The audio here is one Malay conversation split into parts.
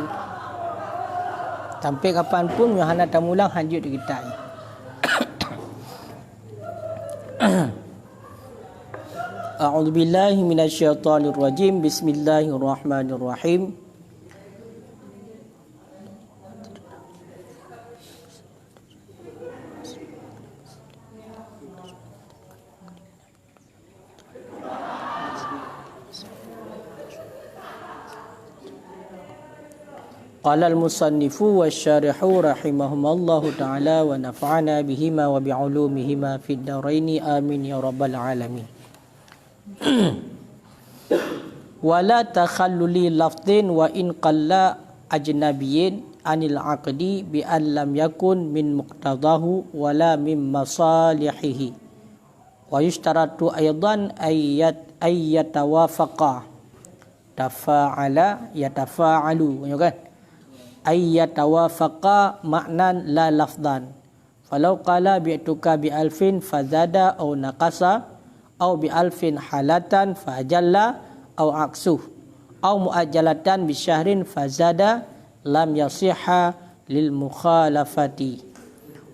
ada. Sampai kapan pun yang hana tamulang hanjut di kita. A'udzu billahi minasyaitonir rajim. Bismillahirrahmanirrahim. Qala al-musannifu wasyarihu rahimahumallahu ta'ala wa nafa'ana bihima wa bi'ulumihima fid daraini amin ya rabbal alamin. Wala takhalluli lafdhin wa in qalla ajnabiyyin anil aqdi bi an lam yakun min muqtadahu wala min masalihihi wa yushtaratu aydan ayyatawafaqa tafa'ala yatafa'alu kan ayyatawafaqa ma'nan la lafdan falau qala bi'tuka bi alfin fazada aw naqasa aw bi alfin halatan fajalla aw aksuh aw muajjalatan bi syahrin fazada lam yasihha lil mukhalafati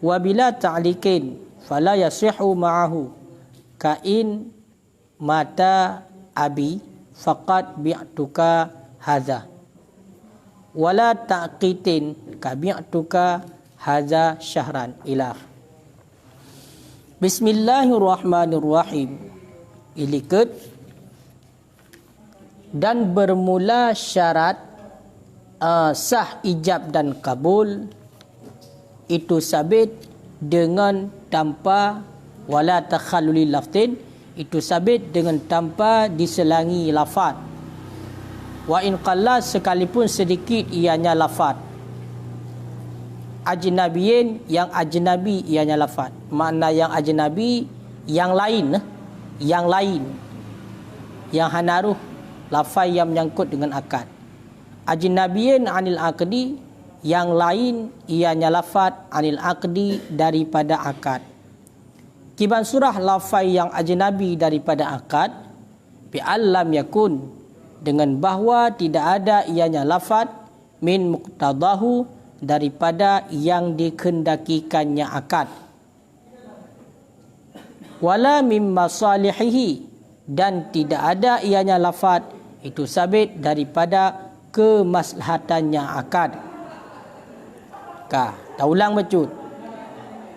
wa bila ta'liqin fala yasihhu ma'ahu kain mata abi faqad bi'tuka hadza wala taqitin kabi'tuka hadza syahran ilah. Bismillahirrahmanirrahim. Ilikut dan bermula syarat sah ijab dan kabul itu sabit dengan tanpa wala takhalluli lafdin, itu sabit dengan tanpa diselangi lafaz. Wa in qalla sekalipun sedikit ianya lafaz. Ajnabiyin yang ajnabi ianya lafaz. Makna yang ajnabi yang lain, yang lain. Yang hanaruh lafaz yang menyangkut dengan akad. Ajnabiyin anil aqdi yang lain ianya lafaz anil aqdi daripada akad. Kiban surah lafaz yang ajnabi daripada akad bi allam yakun dengan bahawa tidak ada ianya lafaz min muqtadahu daripada yang dikendakikannya akad wala min masalihihi dan tidak ada ianya lafaz itu sabit daripada kemaslahatannya akad. Tak ulang becut.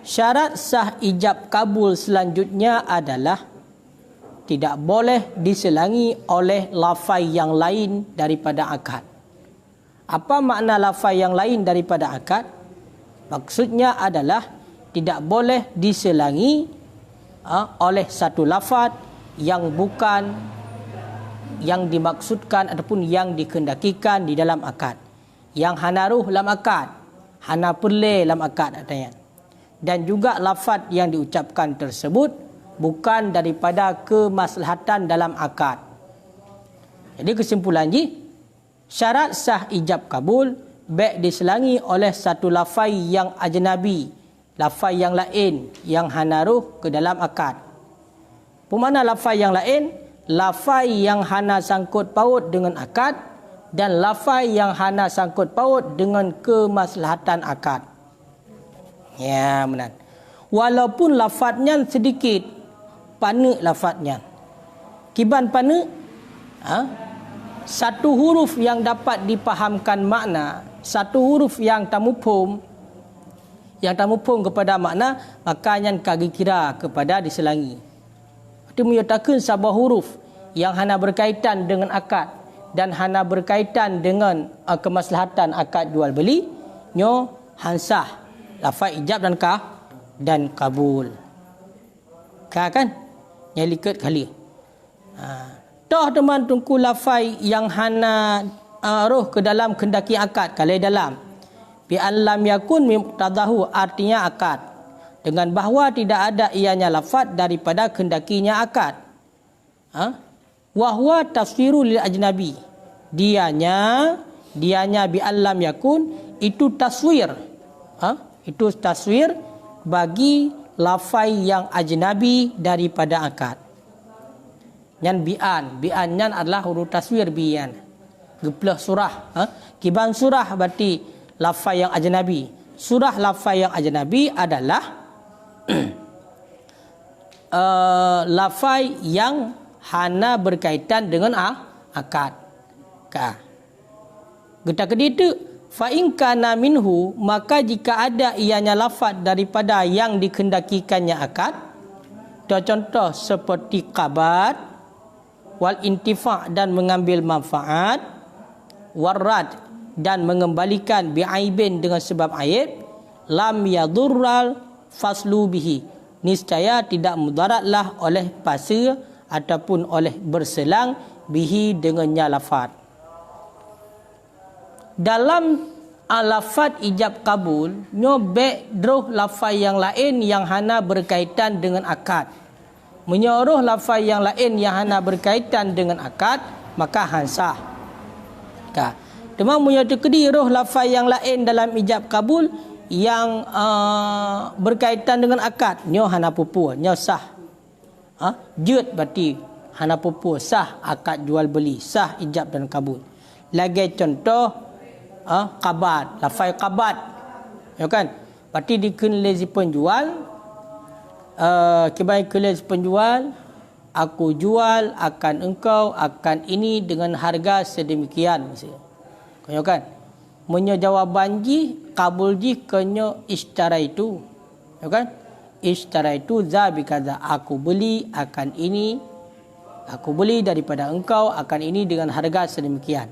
Syarat sah ijab kabul selanjutnya adalah tidak boleh diselangi oleh lafaz yang lain daripada akad. Apa makna lafaz yang lain daripada akad? Maksudnya adalah tidak boleh diselangi oleh satu lafaz yang bukan yang dimaksudkan ataupun yang dikehendakikan di dalam akad. Yang hanaruh dalam akad, hana perle dalam akad katanya. Dan juga lafaz yang diucapkan tersebut bukan daripada kemaslahatan dalam akad. Jadi kesimpulan syarat sah ijab kabul baik diselangi oleh satu lafaz yang ajnabi, lafaz yang lain yang hanaruh ke dalam akad. Pemana lafaz yang lain? Lafaz yang hana sangkut paut dengan akad dan lafaz yang hana sangkut paut dengan kemaslahatan akad. Ya, benar. Walaupun lafaznya sedikit, pana lafaznya. Kiban pana? Satu huruf yang dapat dipahamkan makna, satu huruf yang tamufhum, kepada makna, maka yang kagi kira kepada diselangi. Itu menyatakan sebuah huruf yang hana berkaitan dengan akad dan hana berkaitan dengan kemaslahatan akad jual beli, nyo hansah lafaz ijab dan kabul. Kan? Yang likat kali. Toh teman tungku lafaz yang hana roh ke dalam kendaki akad kalai dalam bi alam yakun muqtadahu artinya akad dengan bahawa tidak ada ianya lafaz daripada kendakinya akad. Wa huwa tafsiru lil ajnabi. Dianya bi alam yakun itu taswir. Itu taswir bagi lafaz yang ajnabi daripada akad. Yang bi'an. Bi'an yang adalah huruf taswir bi'an. Geplah surah. Kiban surah berarti lafaz yang ajnabi. Surah lafaz yang ajnabi adalah lafaz yang hana berkaitan dengan akad. Getah kedua itu fa in kana minhu, maka jika ada ianya lafaz daripada yang dikehendakikannya akad. Contoh seperti qabat, wal intifa' dan mengambil manfaat, warrad dan mengembalikan bi'aibin dengan sebab aib, lam yadurral faslu bihi, niscaya tidak mudaratlah oleh pasa ataupun oleh berselang bihi dengannya lafaz. Dalam lafaz ijab kabul nyobek droh lafaz yang lain yang hana berkaitan dengan akad, menyuruh lafaz yang lain yang hana berkaitan dengan akad, maka hansah. Demam punya tekedi roh lafaz yang lain dalam ijab kabul yang berkaitan dengan akad, nyo hana pupu, nyo sah. Jud berarti hana pupu, sah akad jual beli, sah ijab dan kabul. Lagi contoh qabat, lafaz qabat, ya kan? Berarti dikenlezi penjual, kibai kenlezi penjual, aku jual akan engkau akan ini dengan harga sedemikian misalnya. Kau kan? Menyo jawaban ji kabul ji kenyo ishtara itu. Ya kan? Ishtara itu za bikaza, aku beli akan ini, aku beli daripada engkau akan ini dengan harga sedemikian.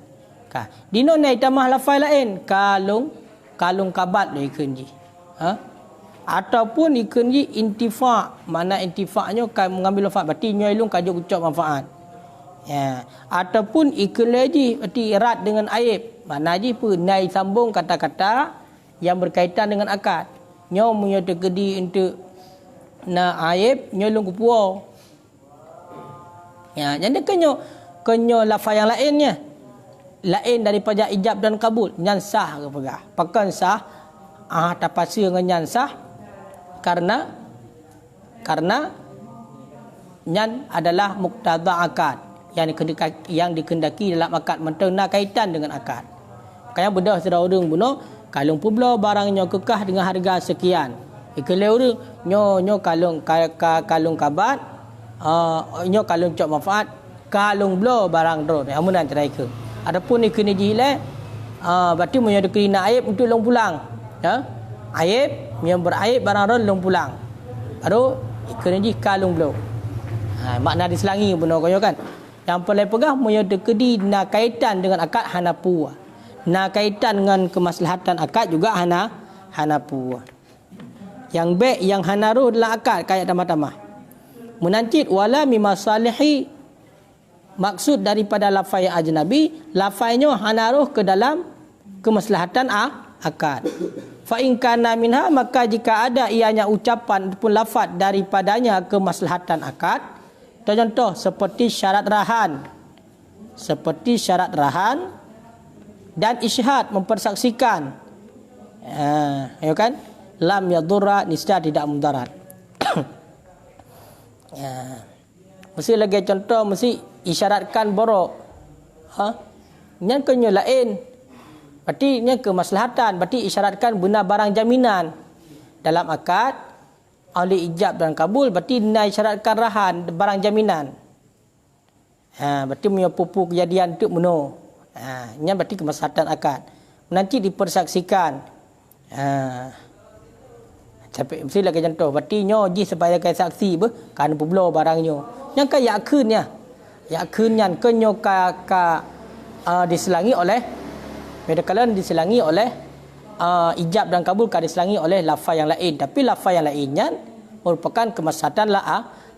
Dino nai tamah lafaz lain, kalung kabat lo ikun ji. Ataupun ikun ji intifa', mana intifa'nya mengambil manfaat, berarti nyoilung kajuk ucap manfaat. Ya. Ataupun ikun lagi berarti erat dengan aib, mana ji pun nai sambung kata-kata yang berkaitan dengan akad. Nyo punya tergedi untuk na aib nyoilung kupuo. Ya, jadi kenyo lafaz yang lainnya lain daripada ijab dan kabul, nyan sah ke pegah. Pakan sah tapasi dengan nyan sah karena nyan adalah muqtada akad yang dikendaki dalam akad, mentena kaitan dengan akad. Makanya bedah sedar urang buno kalung publo barangnya kekah dengan harga sekian. Ikele urang nyo kalung kabat, nyo kalung cok manfaat, kalung blo barang dro amunan cerai ke. Adapun ikene jile berarti menyo dikena aib untuk long pulang. Ya. Aib yang beraib barang ron long pulang. Baru ikene ji kalung blo. Makna diselangi benar kau kan. Yang paling pegah punya dekedi na kaitan dengan akad hanapu. Na kaitan dengan kemaslahatan akad juga hanapu. Yang baik yang hanaruh adalah akad kayak tamah-tamah. Menancit wala mimasalihi, maksud daripada lafaz yang ajnabi, lafaznya hanaruh ke dalam kemaslahatan akad. Fa in kana minha, maka jika ada ianya ucapan ataupun lafaz daripadanya kemaslahatan akad. Contoh seperti syarat rahan dan isyhad mempersaksikan. Ya kan? Lam yadurra, niscaya tidak mudarat. Mesti lagi contoh, mesti isyaratkan borok. Yang kenyo lain. Berarti yang kemaslahatan, berarti isyaratkan benar barang jaminan dalam akad. Oleh ijab dan kabul berarti nak isyaratkan rahan barang jaminan. Berarti punya pupu kejadian tu meno. Nya berarti kemaslahatan akad. Nanti dipersaksikan. Capek mesti lagi contoh. Berarti nyo ji supaya kai saksi kan publo barangnya. Yang ka yakunnya. Yakunnya kenyo diselangi oleh medikalan diselangi oleh ijab dan kabul kan diselangi oleh lafaz yang lain, tapi lafaz yang lainnya merupakan kemaslahatan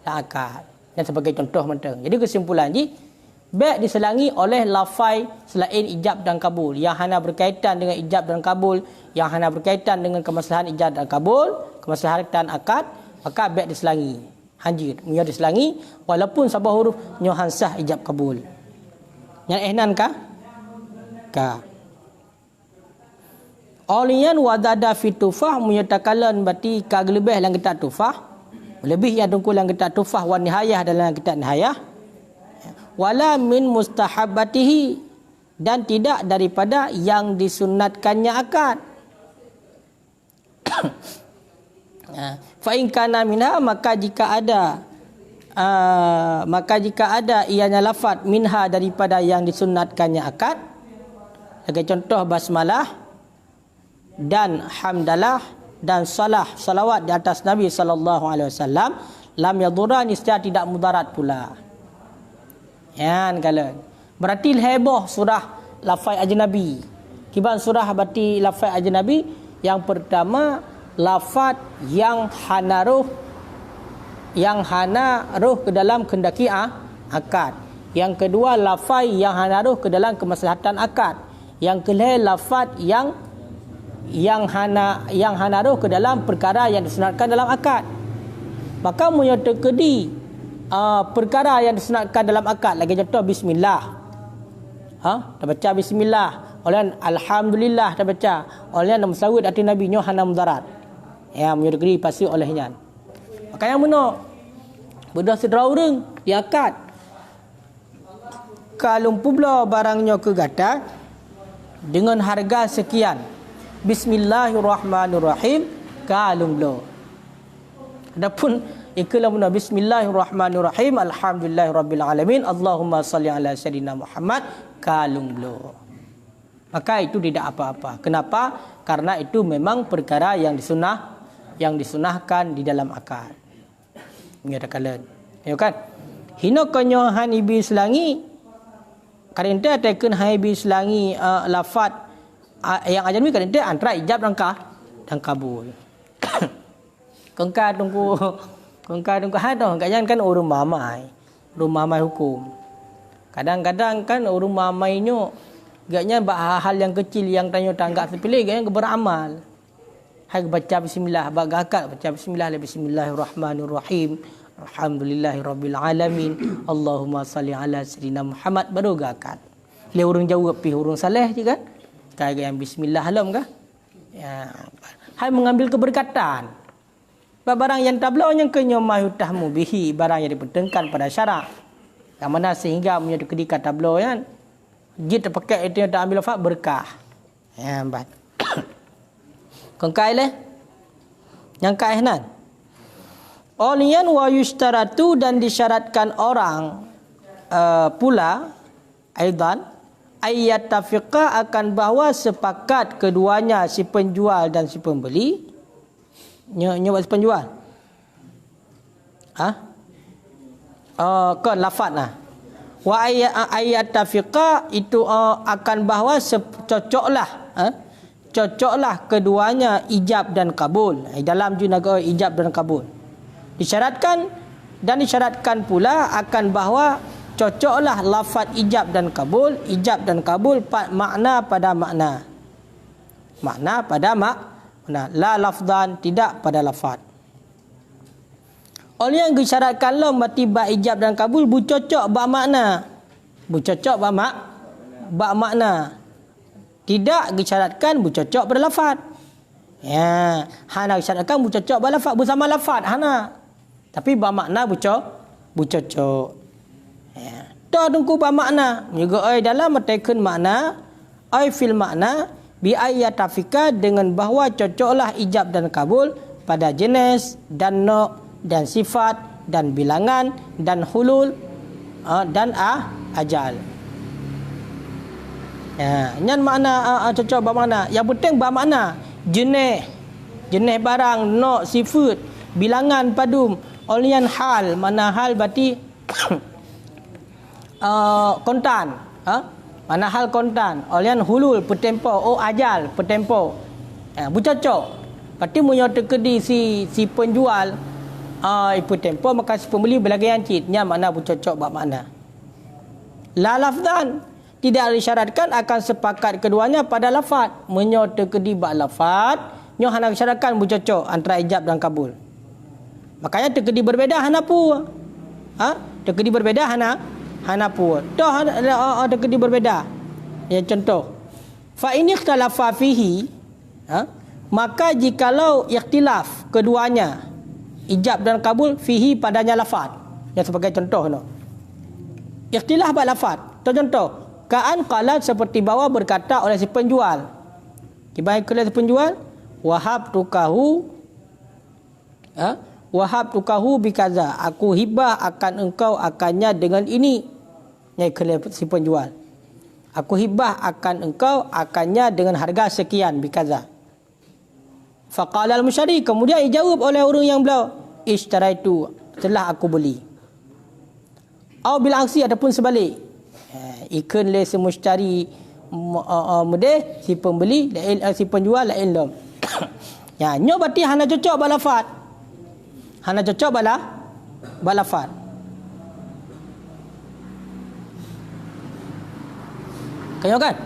akad. Dan sebagai contoh menteng. Jadi kesimpulan ji baik diselangi oleh lafaz selain ijab dan kabul yang hanya berkaitan dengan ijab dan kabul, yang hanya berkaitan dengan kemaslahatan ijab dan kabul, kemaslahatan akad, maka baik diselangi. Hanjir nyo diselangi walaupun sabah huruf nyo hansah ijab kabul. Yang ehnan ka? Olian wadada fitufah menyatakan berarti kaglebih lang kita tufah, lebih yang tungkul lang kita tufah wa nihayah dalam kita nihayah. Wala min mustahabbatihi, dan tidak daripada yang disunatkannya akad. Fa in kana minha, maka jika ada ianya lafaz minha daripada yang disunatkannya akad, sebagai contoh basmalah dan hamdalah dan salawat di atas Nabi sallallahu alaihi wasallam, lam yadurra, niscaya tidak mudarat pula. Yan kalau berarti heboh surah lafaz ajnabi. Kiban surah berarti lafaz ajnabi, yang pertama lafaz yang hana ruh ke dalam kendaki akad. Yang kedua lafaz yang hana ruh ke dalam kemaslahatan akad. Yang kelima lafaz yang hana ruh ke dalam perkara yang disunatkan dalam akad. Maka menyertai perkara yang disunatkan dalam akad, lagi contoh bismillah. Dah baca bismillah, oleh alhamdulillah dah baca, oleh nama sawit hati Nabi nyo hana mudarat. Ya, menyertai pasti olehnya. Maka yang mana bedah sedera orang di akad, kalau pula barangnya kegata dengan harga sekian, bismillahirrahmanirrahim, kalung lo. Adapun ikalah mana bismillahirrahmanirrahim, alhamdulillahirabbil alamin, Allahumma salli ala sayyidina Muhammad, kalung lo. Maka itu tidak apa-apa. Kenapa? Karena itu memang perkara yang disunahkan di dalam akad. Ingat kalian. Ya kan? Hino konyo hanibi selangi kadang teken hanibi selangi lafaz yang ajami kadang antara ijab dan kabul. Kongka tunggu hadang kadang kan urung mamai hukum. Kadang-kadang kan urung mamainyo gaknya hal yang kecil yang tanya tanggap sepilih gaknya beramal. Hai baca bismillah, bagakat baca bismillahirrahmanirrahim, alhamdulillahirabbil alamin, Allahumma salli ala sayyidina Muhammad, baru gakat. Le urang jawab pi urang saleh je kan? Kayak yang bismillah alam kah? Ya. Hai mengambil keberkatan. Barang yang tablau yang kenyomah utahmu bihi, barang yang dipertentangkan pada syarak. Yang mana sehingga punya kedika tablau kan? Jika terpakai itu yang tak ambil lafaz berkah. Ya, baik. Kongkai leh yang kaihnan olian wa yushtaratu, dan disyaratkan orang pula aidan ayyattafiqa, akan bahawa sepakat keduanya, si penjual dan si pembeli. Nyoba si penjual kan lafaz nah. Wa ayyattafiqa itu akan bahawa cocoklah keduanya ijab dan kabul. Dalam junaga ijab dan kabul disyaratkan pula akan bahawa cocoklah lafaz ijab dan kabul makna pada makna la lafzan, tidak pada lafaz. Oleh yang disyaratkan lo mati ba ijab dan kabul cocok ba makna tidak disyaratkan bercocok pada lafaz. Ya, hana disyaratkan bercocok pada lafaz bersama lafaz hana. Tapi bermakna bercocok. Ya. Dah tunggu bermakna. Juga dalam matakan makna, fil makna bi ayyatafika, dengan bahawa cocoklah ijab dan kabul pada jenis dan nok dan sifat dan bilangan dan hulul dan ajal. Ya, yang makna cocok bermakna. Yang penting bermakna jenis barang, nok, sifat, bilangan, padum. Olian hal, mana hal berarti kontan. Mana hal kontan. Olian hulul, pertempo, ajal, pertempo. Ya, bercocok. Berarti punya terkedi si penjual pertempo, maka si pembeli berlagu yang citnya makna bercocok bermakna. La lafzan, tidak disyaratkan akan sepakat keduanya pada lafaz. Menyota kedibak lafaz, nyo hana disyaratkan bercocok antara ijab dan kabul. Makanya terkedi berbeza hana pu. Terkedi berbeza hana pu. Terkedi berbeza. Ya contoh. Fa in ikhtalafa fihi, maka jikalau ikhtilaf keduanya ijab dan kabul fihi padanya lafaz. Yang sebagai contoh no. Ikhtilaf bab lafaz. Contoh, Ka'an qala seperti bahawa berkata oleh si penjual. Dibagi oleh si penjual, wahab tukahu bikaza. Aku hibah akan engkau akannya dengan ini. Yang oleh si penjual. Aku hibah akan engkau akannya dengan harga sekian bikaza. Faqala al-musyari, kemudian dijawab oleh orang yang belau, ishtaraitu, telah aku beli. Au bil aksi, ataupun sebalik. Ikun le si mushtari mudeh, si pembeli si penjual lain lom. Ya, nyo berarti hana cocok balafat. Hana cocok balafat. Kayo kan?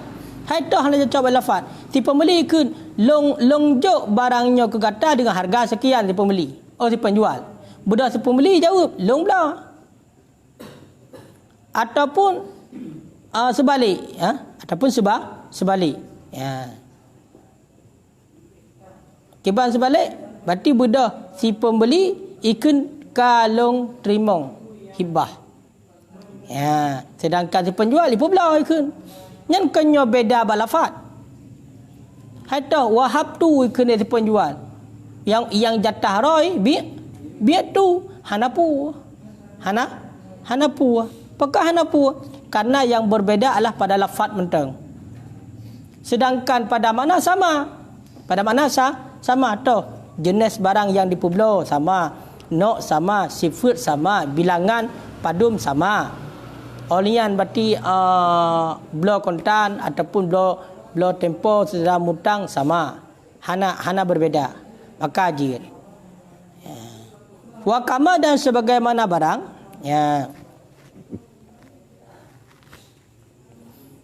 Hai dah hana cocok balafat. Si pembeli ikun long jok barangnya ke kata dengan harga sekian si pembeli. Oh, si penjual. Budak si pembeli jawab, long belah. Ataupun sebalik, ataupun sebalik. Ya. Kiban sebalik, berarti budak si pembeli ikun kalong terimong hibah. Ya, sedangkan si penjual ibu belah ikun. Nyan kenyo beda balafat. Hatta wahab tu ikun si penjual. Yang jatah roy biar tu hanapu. Hanapu. Apakah hanapu? Karena yang berbeza adalah pada lafaz menteng. Sedangkan pada makna sama. Pada makna sama tu. Jenis barang yang dipublo sama, nok sama, sifat sama, bilangan padum sama. Olian berarti blo kontan ataupun blo tempo secara mutang sama. Hana berbeza. Maka jir. Wa kama dan sebagaimana barang, ya.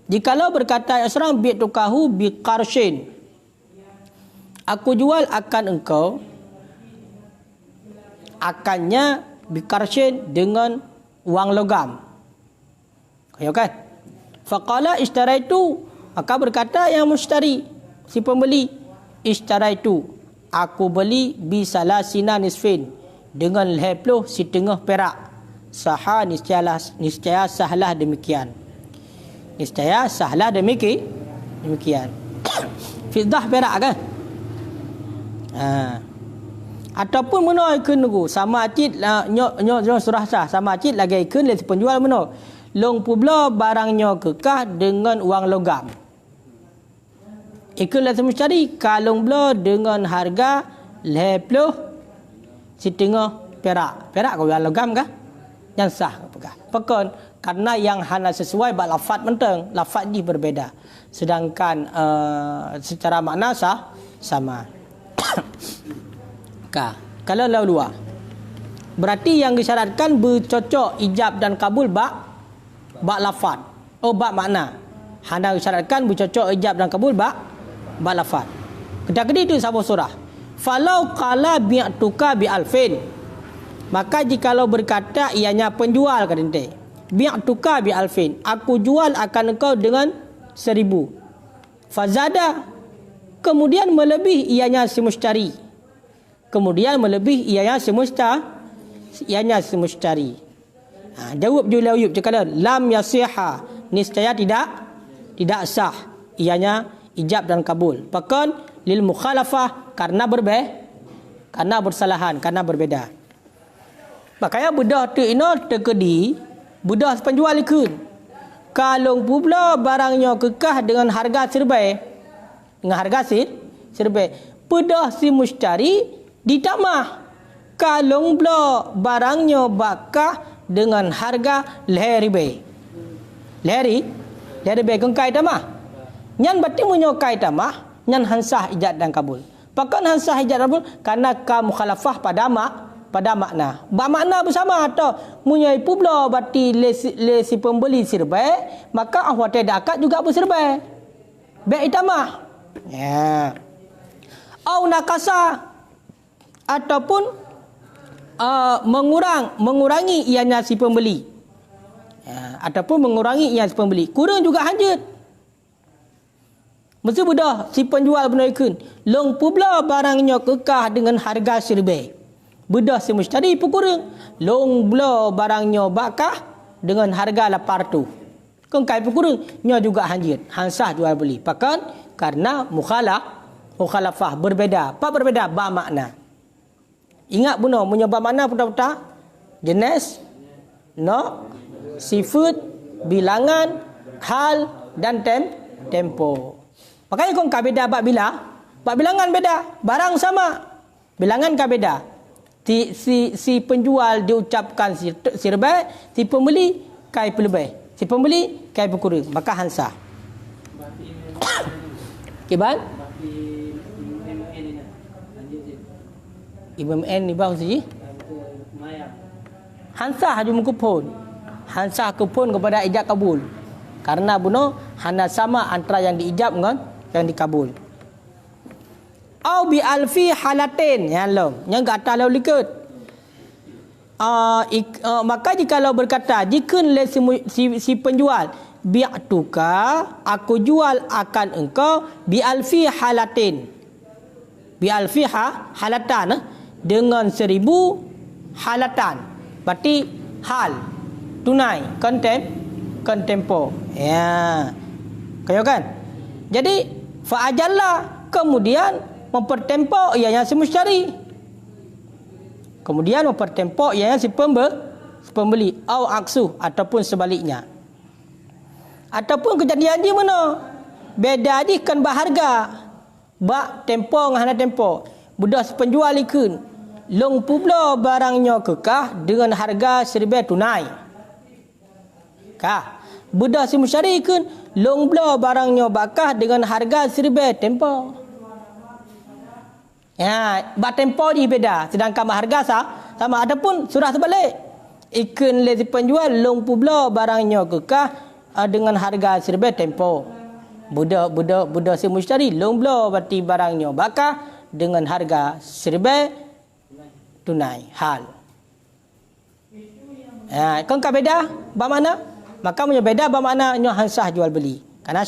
Jikalau berkata seorang bi'tukahu biqarshin, aku jual akan engkau akannya biqarshin dengan wang logam. Ya kan? Faqala ishtaraitu, maka berkata yang mushtari, si pembeli, ishtaraitu, aku beli bi salasina nisfin, dengan 20 setengah perak. Sahah niscaya sahlah demikian. Niscaya sahlah demikian. Fiddah perak kan? Ataupun meno ikun nugu sama acid nyo surah sah sama acid lagi ikun le penjual meno long publo barangnya kekah dengan wang logam. Ikun le semustari kalong blo dengan harga 20 setengah perak. Perak kau wang logam kah? Yang sah apakah? Pekon karena yang hana sesuai bak lafaz menteng, lafaz ni berbeza. Sedangkan secara makna sama. Kalau lalu berarti yang disyaratkan bercocok ijab dan kabul bak lafaz. Bak makna. Hana disyaratkan bercocok ijab dan kabul bak lafaz. Kedua-kedua itu sama surah. Falau qala bi'tuka bi alfin. Maka jikalau berkata ianya penjual kadente, bi'tuka bi alfin, aku jual akan engkau dengan 1000. Fazada, kemudian melebih ianya si mushtari. Kemudian melebih ianya si mushtari. Jawab Julia Ayub cakap lam yasiha, niscaya tidak sah ianya ijab dan kabul. Bahkan lil mukhalafah, karena bersalahan, karena berbeza. Makanya budah tu ino terkedi, budah penjual ikun. Kalau pula barangnya kekah dengan harga serbai. Dengan harga serbai. Budah si mushtari ditamah. Kalau pula barangnya bakah dengan harga lehribai. Lehribai kengkai tamah. Nyan berarti menyokai tamah, nyan hansah ijab dan kabul. Pakan hansah ijab dan kabul karena ka mukhalafah pada makna. Makna bersama atau munyai publo berarti le si pembeli serbai, maka ahwat akad juga berserbai. Baik itamah. Ya. Au nakasa ataupun mengurangi ianya si pembeli. Ya, ataupun mengurangi ianya si pembeli. Kurang juga hanjut. Mesti budah si penjual benar ikun. Long publo barangnya kekah dengan harga serbai. Bedah si mushtari pun kurang. Long blo barangnya bakah dengan harga lapar tu. Kong kai perkurung nyo juga hanjit. Hansah jual beli. Pakan karena mukhalafah berbeda. Apa berbeda? Ba makna. Ingat buno menyebab makna putar-putar. Jenis, no, sifat, bilangan, hal dan tempo. Makanya kong kai beda bab bila. Bab bilangan beda, barang sama. Bilangan kan beda. Si penjual diucapkan sirbai, si pembeli kai pelebih. Si pembeli kai berkurang. Maka hansah. Kiban? IMN ni bang sih. Hansah haju kupon. Hansah kupon kepada ijab kabul. Karena buno hana sama antara yang diijab dengan yang dikabul. Au bi alfi halatin ya long yang kata lalu likut maka jika lo berkata jika si penjual bi'tuka aku jual akan engkau bi alfi halatin halatan dengan 1000 halatan berarti hal tunai kontempo ya kayo kan jadi fa'ajalla kemudian mempertempo ianya si mushtari. Kemudian mempertempo ianya si pembeli. Au aksu ataupun sebaliknya. Ataupun kejadian di mana? Beda di kan berharga. Bak tempo dengan tempo. Budak si penjual ikun. Long publo barangnya kekah dengan harga serba tunai. Kah? Budak si mushtari ikun. Long publo barangnya bakah dengan harga serba tempo. Ya, bak tempo ni beda. Sedangkan harga sama. Adapun surah sebalik. Ikun le si penjual long publo barangnya kekah dengan harga serba tempo. Budak si mushtari long publo berarti barangnya bakah dengan harga serba tunai hal. Ya, kan beda ba mana? Maka punya beda ba makna nyo hansah jual beli. Karena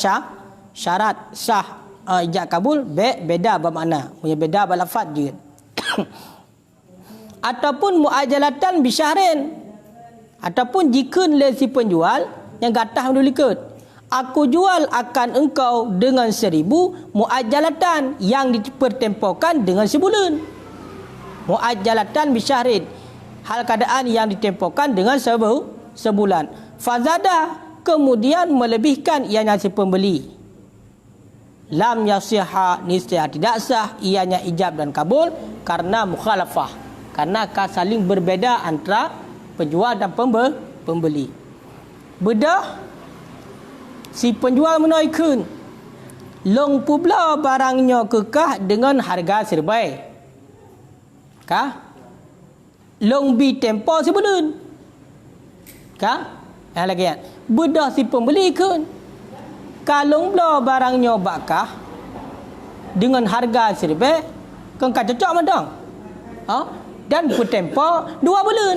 syarat sah ijab kabul beda bermakna punya beda berlafaz je. Ataupun muajalatan bisyahrin ataupun jika si penjual yang gatah mendulikut aku jual akan engkau dengan 1000 muajalatan yang dipertempokan dengan sebulan. Muajalatan bisyahrin hal keadaan yang ditempokan dengan sebulan. Fazada kemudian melebihkan ianya si pembeli. Lam yasihha niscaya tidak sah ianya ijab dan kabul karena mukhalafah. Karena saling berbeda antara penjual dan pembeli. Bedah si penjual menaikkan long publa barangnya kekah dengan harga serbai. Kah? Long bi tempo sebulan. Kah? Yang lagi kan? Bedah si pembeli kan kalau bela barangnya bakah dengan harga serba kan cocok madang. Dan putempo 2 bulan.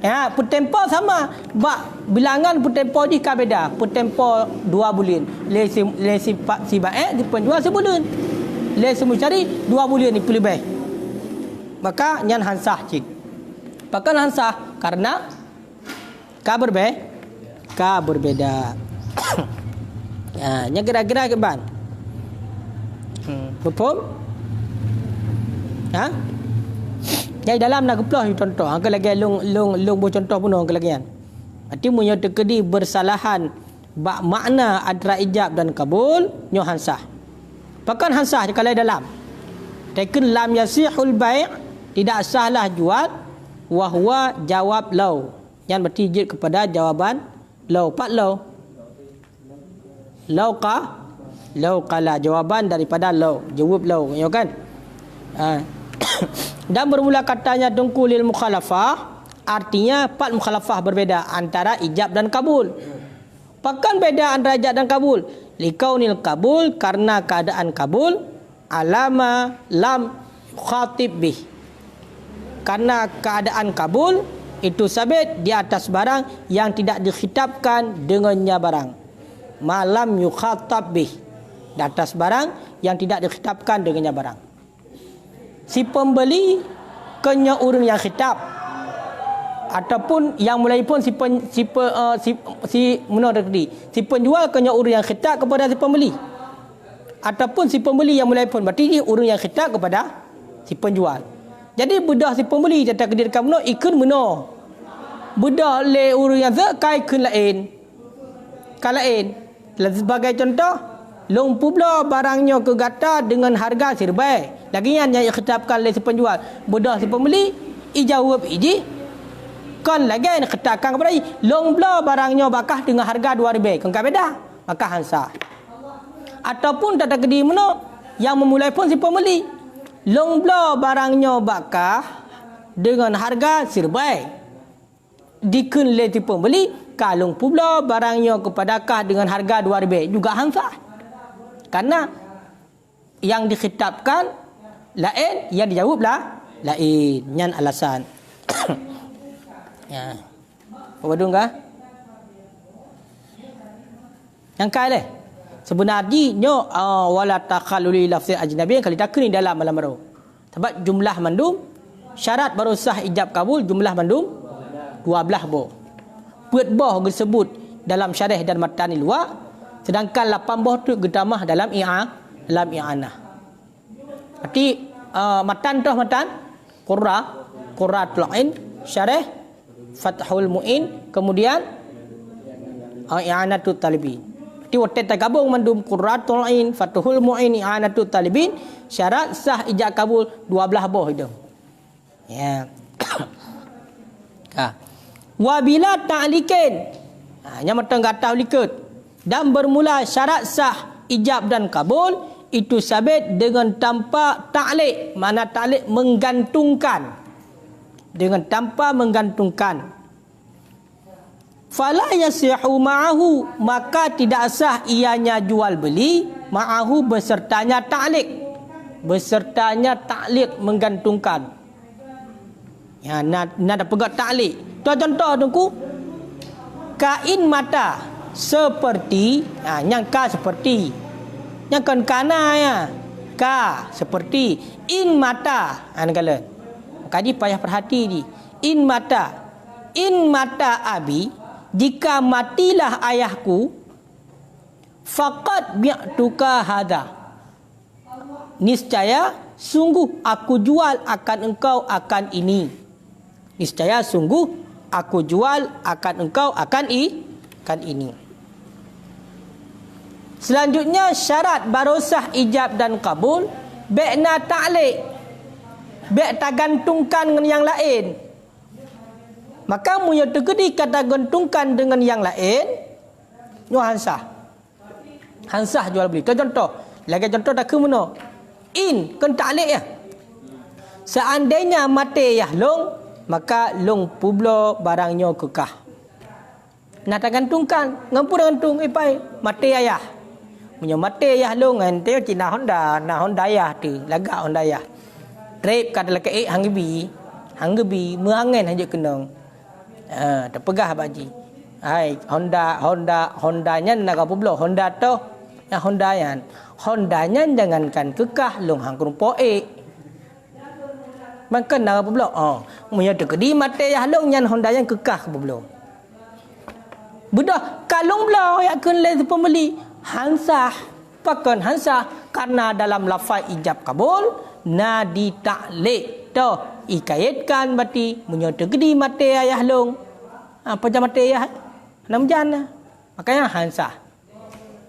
Ya, putempo sama. Bak bilangan putempo di ka beda. Putempo 2 bulan. Le si baik di penjual sebulan. Le semua cari 2 bulan ni lebih. Maka nyan hansah cik. Pakan hansah karena ka berbeda. Ya, nya kira-kira ke ban. Betul? Ha? Yang dalam nak keplah contoh. Angka lagi long bu contoh pun angka lagi kan. Arti munyo terkedi bersalahan bak makna antara ijab dan kabul nyo hansah. Pakan hansah kalau dalam. Taken lam yasihul bai' tidak sahlah jual wa huwa jawab law. Yang berarti jid kepada jawaban law. Pak law. Lauqala jawaban daripada law, jawab law ya kan. Dan bermula katanya tungkulil mukhalafah artinya pat mukhalafah berbeda antara ijab dan kabul. Pakan beda antara ijab dan kabul likaunil kabul karena keadaan kabul alama lam khatib bih. Karena keadaan kabul itu sabit di atas barang yang tidak dikhitabkan dengannya barang. Malam yukhatab bih, di atas barang yang tidak dikhitabkan dengannya barang. Si pembeli kena urang yang khitab ataupun yang mulai pun si penjual kena urus yang khitab kepada si pembeli, ataupun si pembeli yang mulai pun berarti dia urus yang khitab kepada si penjual. Jadi bedah si pembeli kata kedir kamu ikun meno bedah le urus yang kai kun lain kalain. Sebagai contoh, long publa barangnya ke gata dengan harga sirbai. Lagi yang khitabkan oleh si penjual, bedah si pembeli, jawab iji. Kan lagi yang khitabkan kepada long publa barangnya bakah dengan harga 2 ribu. Kan beda. Maka hansa. Ataupun tak ada kedi mana yang memulai pun si pembeli. Long publa barangnya bakah dengan harga sirbai. Dikun oleh si pembeli, kalung pula barangnya kepadakah dengan harga 2 ribu juga hansa. Karena yang dikhitabkan lain, yang dijawablah lain. Nyan alasan. Ya. Apa kah? Yang kali sebenarnya wala takhalluli lafzi ajnabi kalau tak ni dalam malam baru. Sebab jumlah mandum syarat baru sah ijab kabul jumlah mandum 12 boh. Buat boh disebut dalam syarih dan matan luar, sedangkan 8 boh tu gedamah dalam i'anah. Berarti matan Qurratul Ain, syarih Fathul Muin, kemudian i'anatul talibin. Berarti waktu tergabung mandum Qurratul Ain, Fathul Muin, i'anatul talibin, syarat sah ijab kabul 12 boh itu. Ya. Wabila ta'likin, yang matang gatau likut, dan bermula syarat sah ijab dan kabul itu sabit dengan tanpa ta'liq. Mana ta'liq menggantungkan, dengan tanpa menggantungkan. Fala yasihu ma'ahu, maka tidak sah ianya jual beli ma'ahu besertanya ta'liq, besertanya ta'liq menggantungkan. Ya, nak pegat ta'liq. Contoh tungku kain mata seperti yang ka seperti yang kan kana ya ka seperti in mata kala kadi payah perhati di in mata abi jika matilah ayahku faqad bi'tuka hada niscaya sungguh aku jual akan engkau akan ini. Niscaya sungguh aku jual akan engkau akan ini. Selanjutnya syarat barosah ijab dan kabul bi'na ta'liq, bi' tergantungkan dengan yang lain. Maka munya tegedi kata gantungkan dengan yang lain nyo hansah jual beli. Contoh lagi contoh tak ke mana in kan ta'liq ya. Seandainya mati ya long, maka long publo barangnya kekah. Nak tergantungkan, ngampur gantung ipai mati ayah. Punya mati ayah long ante Cina Honda, na Honda ayah tu, lagak Honda ayah. Trip kat leke hanggebi meangen haja kenong. Terpegah baji. Hai Hondanya nak apa pula? Honda tu, ya Hondanya jangankan kekah long hang kurung poek. Maka nak apa pula? Punya tekedi mati ya long nyan Honda yang kekah apa pula? Budak kalung pula yang kun le pembeli hansah. Pakan hansah karena dalam lafaz ijab kabul nadi ta'liq tu ikaitkan berarti punya tekedi mati ayah long. Apa jam mati ayah? 6 jam. Makanya hansah.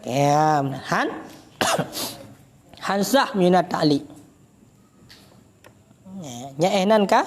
Ya, hansah punya ta'liq. Nya enan kah?